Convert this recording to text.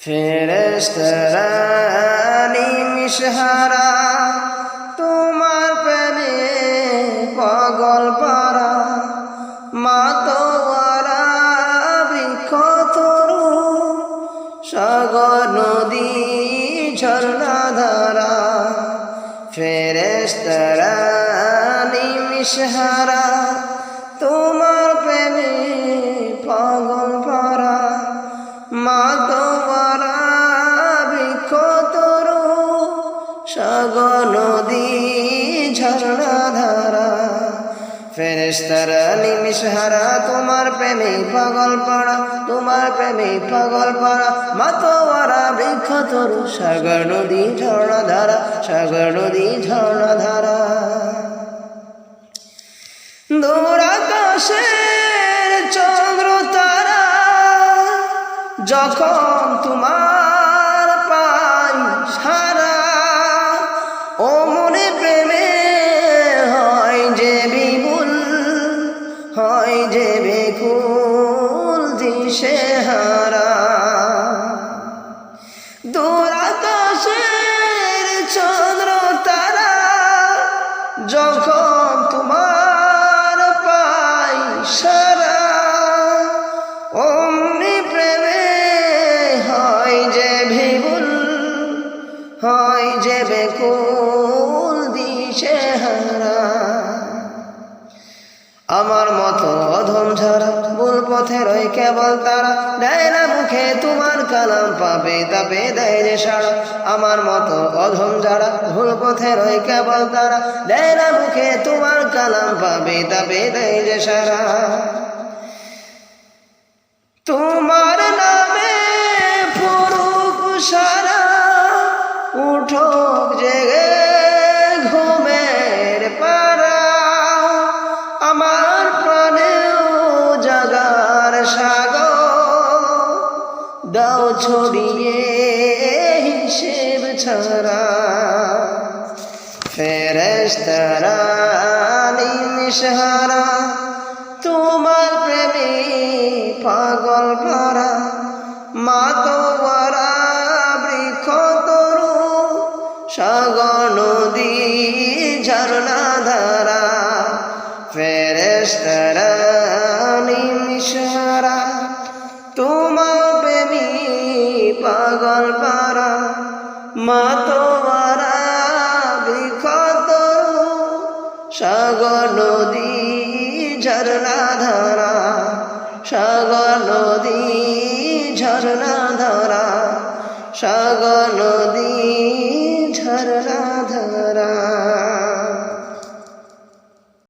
ফেরেশতারা নিমিষহারা তোমার প্রেমে পাগল পারা, মাতোয়ারা বৃক্ষ তরু সাগর নদী ঝর্ণা ধারা। ফেরেশতারা নিমিষহারা তোমার প্রেমে পাগল পারা, মাতোয়ারা বৃক্ষ তরু সাগর নদী ঝর্ণা ধারা। ফেরেশতারা নিমিষহারা তোমার প্রেমে পাগল পারা, তোমার প্রেমে পাগল পারা, মাতোয়ারা বৃক্ষ তরু সাগর নদী ঝর্ণা ধারা, সাগর নদী ঝর্ণা ধারা। দূর আকাশের চন্দ্র তারা যখন তোমার পাই সারা, ও মনে প্রেমে হয় যে বিপুল, হয় যে বেকুল দিশেহারা। দূর আকাশের চন্দ্র তারা যখন তোমার পাই সারা, অমনি প্রেমে হয় যে বিপুল, হয় যে বেকুল দিশেহারা। আমার মতো অধম যারা ভুল পথে রয় কেবল তারা, দেয় না মুখে তোমার কালাম পাবে তাপে দেয় যে সাড়া। আমার মতো অধম যারা ভুল পথে রয় কেবল তারা, দেয় না মুখে তোমার কালাম পাবে তাপে দেয় যে সাড়া। তোমার নামে পুরুক সারা উঠোক জেগে ঘুমের পাড়া, আমার প্রাণেও জাগার সাগর দাও ছড়িয়ে হিসেব ছাড়া। ফেরেশতারা নিমিষহারা তোমার প্রেমে পাগল পারা, মাতোয়ারা বৃক্ষ তরু সাগর নদী ঝর্ণা ধারা। ফেরেশতারা নিমিষহারা তোমার প্রেমে পাগল পারা, মাতোয়ারা বৃক্ষ তরু সাগর নদী ঝর্ণা ধারা, সাগর নদী ঝর্ণা ধারা, সাগর নদী ঝর্ণা